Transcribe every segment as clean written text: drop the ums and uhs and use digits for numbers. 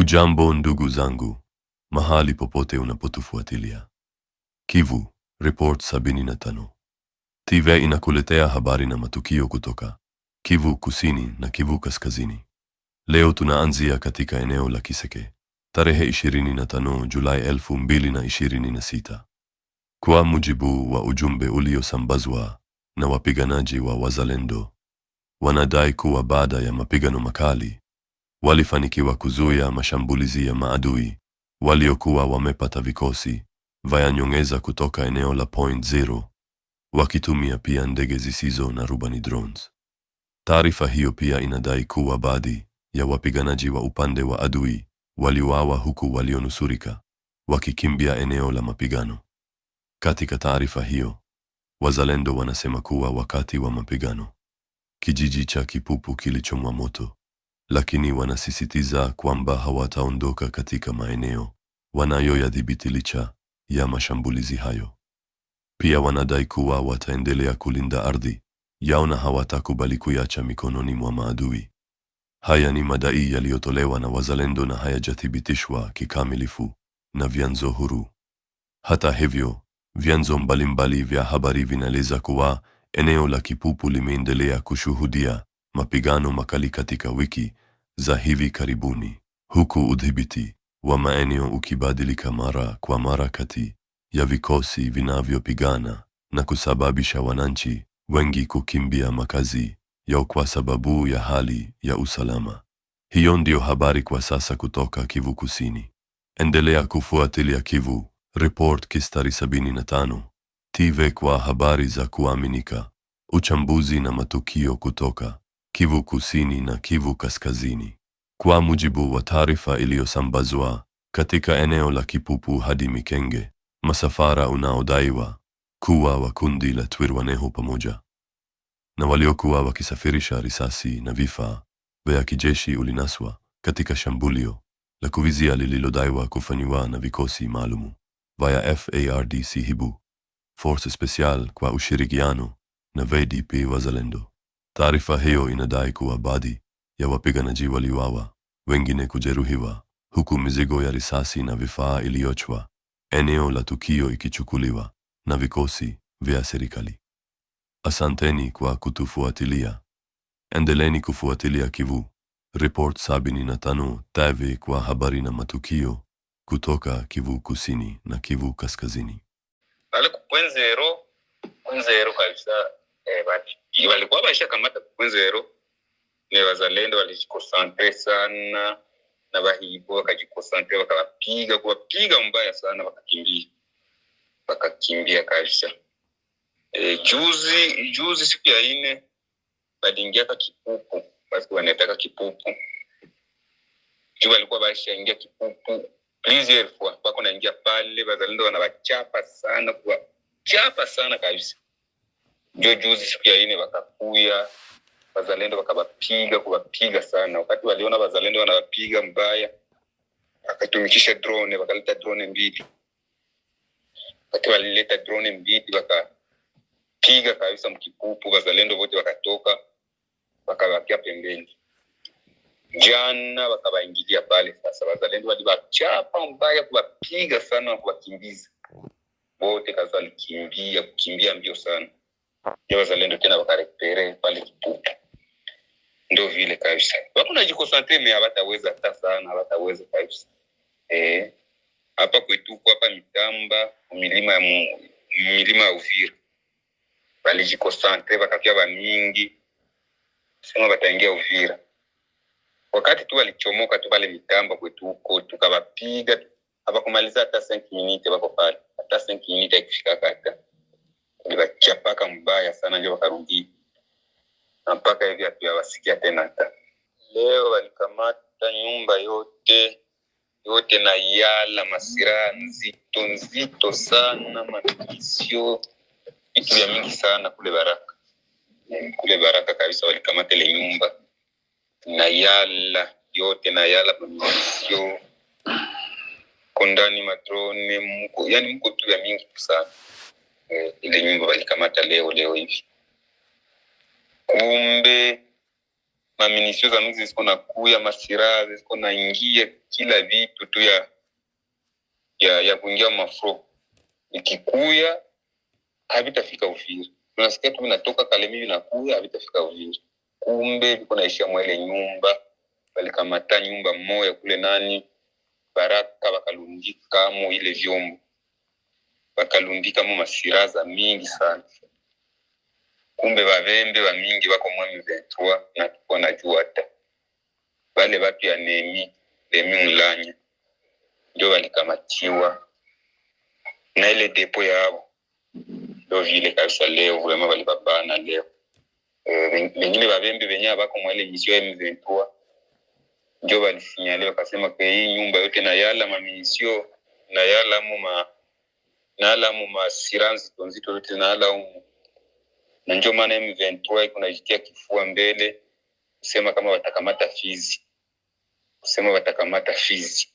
Hujambo ndugu zangu, mahali popote unapotufuatilia. Kivu, Report 75. TV inakuletea habari na matukio kutoka Kivu Kusini na Kivu Kaskazini. Leo tunaanzia katika eneo la Kiseke, tarehe 25 Julai 2026. Kwa mujibu wa ujumbe uliosambazwa na wapiganaji wa Wazalendo, wanadai kuwa baada ya mapigano makali walifanikiwa kuzuia mashambulizi ya maadui waliokuwa wamepata vikosi vya nyongeza kutoka eneo la Point Zero, wakitumia pia ndege zisizo na rubani drones. Taarifa hiyo pia inadai kuwa baadhi ya wapiganaji wa upande wa adui waliuawa huku walionusurika wakikimbia eneo la mapigano. Katika taarifa hiyo, Wazalendo wanasema kuwa wakati wa mapigano kijiji cha Kipupu kilichomwa moto, lakini wanasisitiza kwamba hawataondoka katika maeneo wanayoyadhibiti licha ya mashambulizi hayo. Pia wanadai kuwa wataendelea kulinda ardhi yao na hawatakubali kuiacha mikononi mwa maadui. Haya ni madai yaliyotolewa na Wazalendo na hayajathibitishwa kikamilifu na vyanzo huru. Hata hivyo, vyanzo mbalimbali vya habari vinaeleza kuwa eneo la Kipupu limeendelea kushuhudia mapigano makali katika wiki za hivi karibuni, huku udhibiti wa maeneo ukibadilika mara kwa mara kati ya vikosi vinavyopigana na kusababisha wananchi wengi kukimbia makazi yao kwa sababu ya hali ya usalama. Hiyo ndio habari kwa sasa kutoka Kivu Kusini. Endelea kufuatilia Kivu Report Kistari 75 TV kwa habari za kuaminika, uchambuzi na matukio kutoka Kivu Kusini na Kivu Kaskazini. Kwa mujibu wa taarifa iliyosambazwa katika eneo la Kipupu hadi Mikenge, msafara unaodaiwa kuwa wa kundi la Twirwaneho pamoja na waliokuwa wakisafirisha risasi na vifaa vya kijeshi ulinaswa katika shambulio la kuvizia lililodaiwa kufanywa na vikosi maalumu vya FARDC Hibu Force Special kwa ushirikiano na VDP Wazalendo. Taarifa hiyo inadai kuwa baadhi ya wapiganaji waliuawa, wengine kujeruhiwa, huku mizigo ya risasi na vifaa iliyoachwa eneo la tukio ikichukuliwa na vikosi vya serikali. Asanteni kwa kutufuatilia. Endeleeni kufuatilia Kivu Report 75 TV kwa habari na matukio kutoka Kivu Kusini na Kivu Kaskazini. Wale point zero kabisa, walikuwa baisha kamata point zero. Ni Wazalendo walijikonsantre sana na Bahibo wakajikonsantre, kuwapiga mbaya sana, wakakimbia kabisa. Juzi siku ya 4 baliingia kwa Kipupu, basi wanataka Kipupu. Juu walikuwa baisha ingia Kipupu plusieurs fois, wako naingia pale, Wazalendo wanawachapa sana kabisa. Ndio juzi siku ya 4 wakakuya Wazalendo kuwapiga sana. Wakati waliona Wazalendo wanawapiga mbaya, wakatumikisha drone, wakaleta drone mbili. Wakati walileta drone mbili, wakapiga kabisa Mkipupu, Wazalendo wote wakatoka, wakawakia pembeni. Jana wakawaingilia pale. Sasa Wazalendo waliwachapa mbaya, kuwapiga sana, kuwakimbiza wote. Kaza kukimbia mbio sana. Ya Wazalendo tena wakarekupere pale Kipupu. Ndio vile kabisa. Wako najikosantre me hawataweza hata sana, hawataweza kabisa. Hapa kwetu hapa Mitamba, milima ya Uvira. Walijikosantre wakakia ba mingi. Sema wataingia Uvira. Wakati tu walichomoka tu pale Mitamba kwetu huko, tukawapiga, hawakumaliza hata 5 minutes wako pale. Hata 5 minutes ikifika kata. Waliwachapaka mbaya sana, ndio wakarudi. Mpaka hivi hatuyawasikia tena hata. Leo walikamata nyumba yote na yala masira nzito sana, matisio, vitu vya mingi sana kule Baraka. Kule Baraka kabisa walikamata ile nyumba na yala yote, na yala matisio, kondani matrone, mko tu ya mingi sana. Ile nyumba walikamata leo hivi. Kumbe Maminisio za mingi ziko na kuya, masirazi ziko na ingia kila vitu tu ya kuingia mafro. Ikikuya havitafika Uvira. Tunasikia tu vinatoka Kalemi vinakuya havitafika Uvira. Kumbe viko naishia mwele nyumba. Walikamata nyumba moja kule nani Baraka, wakalundika mo ile vyombo. Wakalundika mo masiraza mingi sana. Kumbe bavembe wa mingi wako mwami 23 na tuko na juata. Wale watu ya Nemi Mulanya ndio walikamatiwa na ile depo yao. Ndio vile kabisa leo vraiment walibabana leo. Wengine bavembe wenye wako mwele mission M23 ndio walisinyalewa kasema kwa hii nyumba yote na yala mamisio na yala mu masiranzi tonzito yote na yala na ndio maana M23 iko najitia kifua mbele kusema kama watakamata Fizi.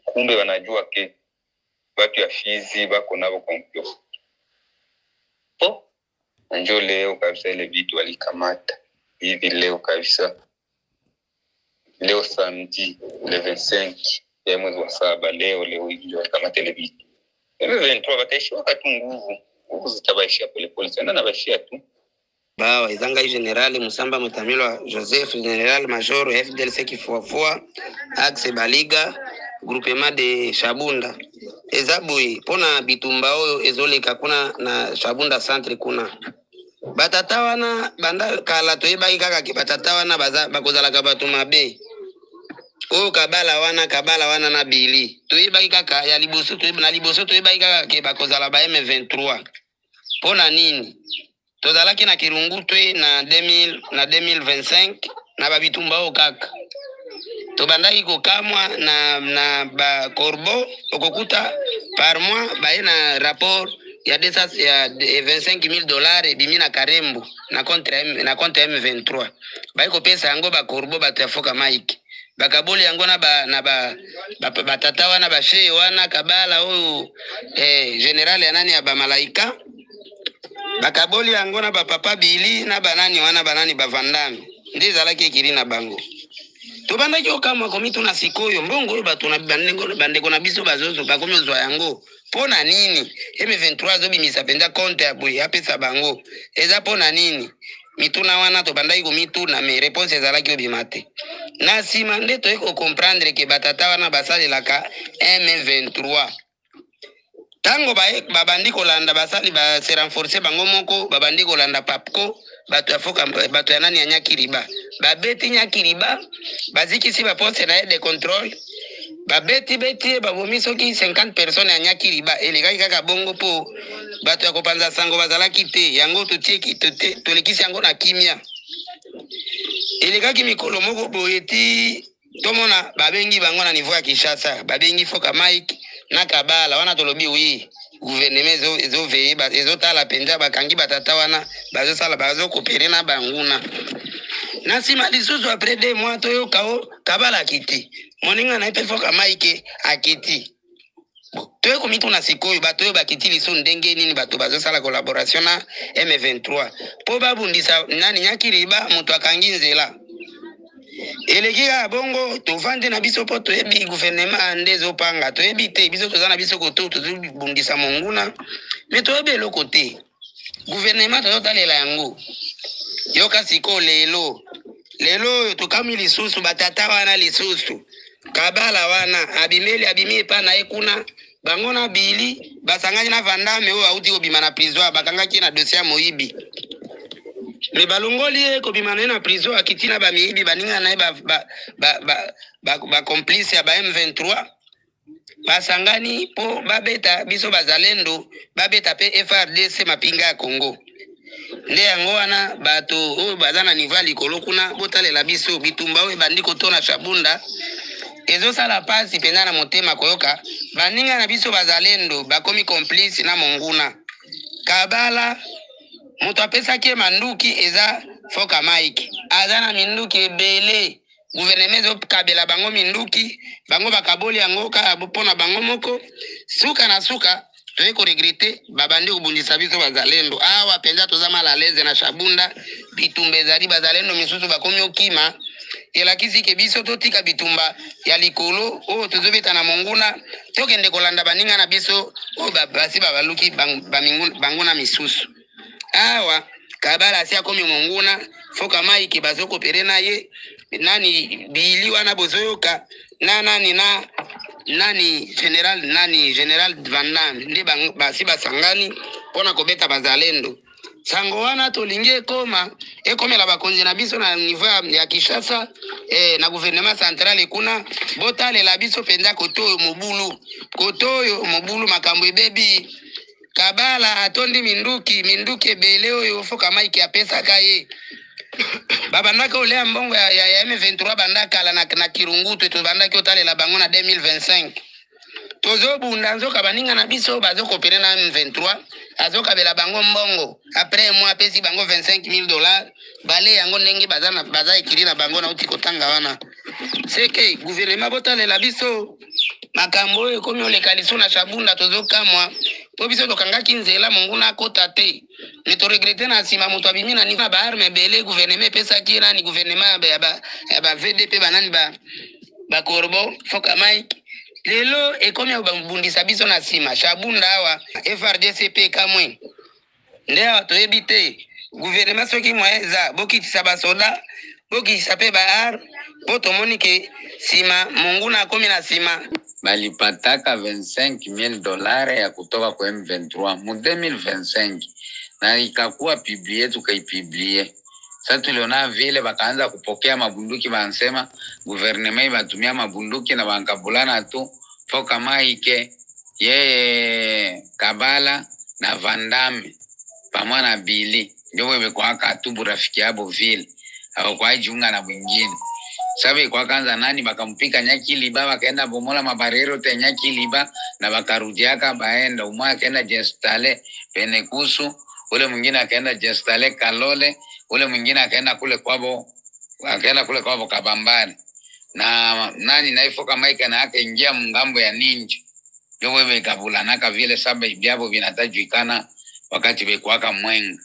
Kumbe wanajua ke watu ya Fizi bako nabo kompyo. Na ndio leo kabisa ile vitu walikamata. Hivi leo kabisa. Leo samedi le 25 ya mwezi wa 7 leo hivi ndio walikamata ile vitu. M23 wataishi wakati nguvu zitabaishia polepole sana na bashia tu. Bawa izanga General Musamba Mutamilwa Joseph, General Major FDLC Kifuafua, Axe Baliga, Groupement de Shabunda. Ezabui pona bitumba oyo ezoleka kuna na Shabunda centre kuna. Batatawana banda kala toyeba ikaka ke batatawana bakozala ka batu mabe. O kabala wana na bili. Toyeba ikaka ya liboso toyeba ikaka ke bakozala ba M23. Pona nini? Tozalaki na Kirungutwe na 2025 na babitumba o kaka. Tobandaki kokamwa na ba corbeau okokuta par mois baye na rapport ya $25,000 bimi na Karembo na contre M23. Baye kopesa yango ba corbeau batafoka Mike. Bakaboli yango na batata wana bashe wana kabala oyo general ya nani ya ba malaika. Bakaboli yango na papa Bili na banani wana banani bavandami. Ndiza laki kiri na bango. Tobanda kyo kama komitu na sikoyo mbongo batu na bandeko na biso bazozo bakomozwa yango. Pona nini? M23 zo bimisa penda compte ya boy apesa bango. Eza pona nini? Mituna wana tobanda iko mituna me réponse ezalaki obimate. Na sima nde to eko comprendre ke batata wana basalelaka M23. Tango babandi kolanda basali ba se renforcer bango moko babandi kolanda papko batu afoka batu ya nani ya Nyakiriba babeti Nyakiriba bazikisi ba poste na de contrôle babeti babomiso ki 50 personnes ya Nyakiriba elekaki kaka bongo po batu ya kopanza sango bazalaki te yango totieki tolekisi yango na kimia elekaki mikolo moko boyeti tomona babengi bango na niveau ya Kinshasa babengi foka Mike na kabala wana tolobi wi gouvernement ezoveye ezotala penza bakangi batata wana bazosala bazokopere na banguna na sima lisusu après 2 mois toyo kabala kiti moninga na ipefoka Mike akiti toyo komitu na sikoyo batoyo bakiti liso ndenge nini bato bazosala collaboration na M23 po babundisa nani Nyakiriba mutu akangi nzela Elegia bongo tovande na biso po toyebi gouvernement ndezo panga toyebi te biso tozana biso koto tozibundisa monguna me toyebi eloko te gouvernement tozotalela yango yoka siko lelo tokami lisusu batata wana lisusu kabala wana abimi epa na ekuna bango na Bili basangani na vandame oyo auti kobima na prison bakangaki na dossier moyibi me balongoli ko bimana na prison akitina ba miibi baninga na ba complice ya ba M23 basangani po babeta biso bazalendo babeta pe FRDC mapinga ya Congo nde yango wana bato oyo bazana niva likolo kuna botalela biso bitumba oyo bandiko tona Shabunda ezosala pasi pena na motema koyoka baninga na biso bazalendo bakomi complice na monguna kabala mutu apesaki manduki eza foka Mike azana minduki ebele gouvernement ezokabela bango minduki bango bakaboli yango ka pona bango moko suka na suka Tuweko regrete babandi kubundisa biso bazalendo. Awa penza tozama la leze na Shabunda bitumbe zali bazalendo misusu bakomi okima. Elakisi ke biso totika bitumba ya likolo o tozobeta na monguna tokende kolanda baninga na biso o basi babaluki banguna misusu. Awa kabala asia komi monguna foka mai ke bazoko perena ye nani bili wana bozoyoka nani general Van Damme ndi basi basangani pona kobeta bazalendo. Sango wana tolinge ekomela bakonzi na biso na niveau ya Kinshasa na gouvernement central kuna botale la biso penda kotoyo mobulu makambo ebebi kabala atondi minduki ebele oyo foka maiki ya pesa kaye babandaka olea mbongo ya M23 bandaka la na Kirungutu to bandaki otale la bango na 2025 tozo bunda nzoka baninga na biso bazoko pere na M23 azoka bela bango mbongo après moi pesi bango $25,000 bale yango ndenge baza ekiri na bango na uti kotanga wana seke gouvernement botale la biso makambo ekomi oleka liso na Shabunda tozo kamwa po biso tokangaki nzela monguna akota te ne to regrete na sima moto abimi na niva ba arme bele gouvernement pesa kira ni gouvernement ya ba VDP banani ba Corbo foka Mike lelo ekomi obambundisa biso na sima Shabunda awa FRDC kamwe nde awa toyebi te gouvernement soki moyeza bokitisa basoda bokitisa pe baar po tomoni ke sima monguna akomi na sima balipataka $25,000 ya kutoka kwa M23 mu 2025 na ikakuwa publie tukaipiblie. Sasa tuliona vile bakaanza kupokea mabunduki bansema gouvernement ibatumia mabunduki na bankabulana tu foka maike ye Kabala na Van Damme pamoja na Bili ndio wewe kwa katubu rafiki yabo vile au kwa jiunga na mwingine. Sabe kwa kanza nani bakampika Nyakiliba bakaenda bomola mabarero te Nyakiliba na bakarudiaka baenda umwa akaenda Jestale Penekusu, ule mwingine akaenda Jestale Kalole, ule mwingine akaenda kule kwabo Kabambari. Na nani naifoka maika na aka ingia mungambo ya Ninja. Yo wewe kabulanaka vile saba ibiabo vinatajuikana wakati bekuwaka Mwenga.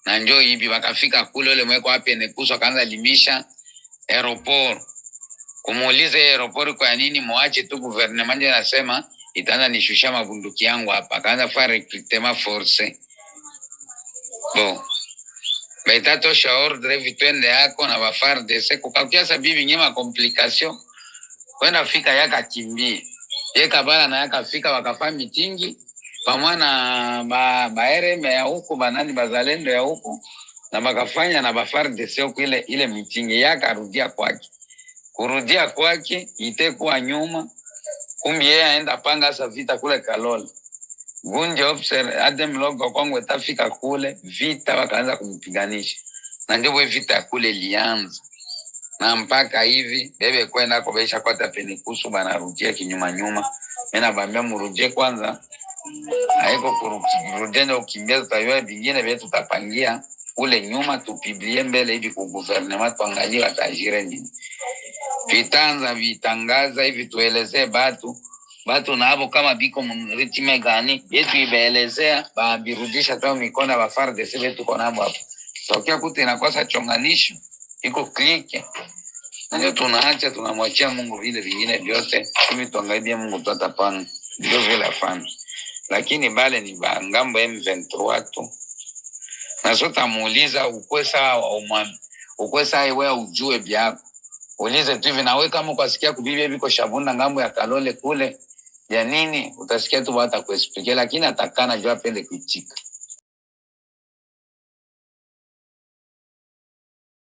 Na njoo hivi wakafika kule ule mweko wapi Penekusu akaanza limisha aeroport. Kumuuliza aeroport kwa nini muache tu gouvernement anasema itaanza nishusha mabunduki yangu hapa. Akaanza fare recruitment force. Bo. Baitato shaordre vitwende yako na bafardese kukakia sabibi nyema complication. Kwenda fika yaka kimbie. Ye Kabala na yaka fika wakafa mitingi pamoja na baereme ya huko banani bazalendo ya huko na bakafanya na bafardese huko ile mitingi yaka rudia kwake. Kurudia kwake itekuwa nyuma kumbi yeye aenda panga sa vita kule Kalole. Gunje observe Adam Logo Kongo itafika kule vita wakaanza kumpiganisha. Na ndio vita kule lianza. Na mpaka hivi bebe kwenda kubesha kwa Penekusu banarudia kinyuma nyuma. Mimi nabambia murudie kwanza. Haiko kurudia ndio ukimbia tutayoa vingine vile tutapangia kule nyuma tupiblie mbele hivi ku gouvernement tuangalie watajire nini. Vitanza vitangaza hivi tuelezee batu na hapo kama biko mritime gani yetu ibeelezea babirudisha tao mikono wa FARDC wetu kwa nabo hapo tokea kuti inakosa chonganisho iko klike na ndio tunaacha tunamwachia Mungu vile vingine vyote kimi tuangalie Mungu tutapanga ndio vile afanye lakini bale ni bangambo M23 tu na sota muuliza ukwesa wewe ujue byako ulize tu hivi nawe kama ukasikia kubibia biko Shabunda ngambo ya Kalole kule ya nini utasikia tu wata kuexplique lakini atakana jua pende kuitika